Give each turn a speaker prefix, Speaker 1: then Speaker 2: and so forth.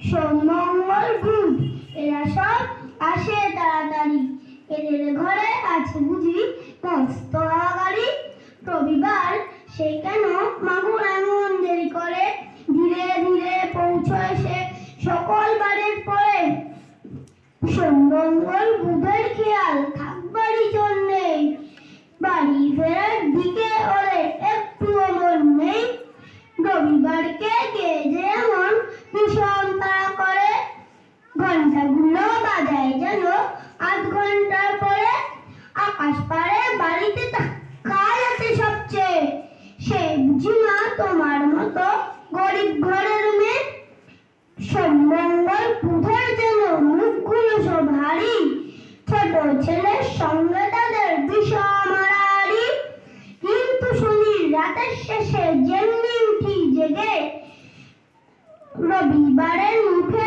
Speaker 1: সোম মঙ্গল বুধ এরা সব আসে তাড়াতাড়ি, এদের ঘরে আছে বুঝি মস্ত গাড়ি। রবিবার সে কেন মাগুর এমন দেরি করে, ধীরে ধীরে পৌঁছয় সে সকল বাড়ির পরে। সোম মঙ্গল বুধের খেয়াল থাকবারই জন্যে, বাড়ি ফেরার দিকে ওরে একটুও মন নেই। রবিবারকে কে যে এমন ভীষণ তাড়া করে, ঘন্টাগুলো বাজায় যেন আধ ঘন্টার পরে। আকাশ পাড়ে বাড়িতে কাজ আছে সবচেয়ে, সে বুঝি না তোমার মতো গরিব ঘরের মেয়ে। সোম মঙ্গল বুধের যেন মুখগুলো সব হারি, ছোট ছেলের সঙ্গে তাদের ভীষণ মারামারি। কিন্তু শনির রাতের শেষে যেমনি উঠি জেগে, রবিবারের মুখে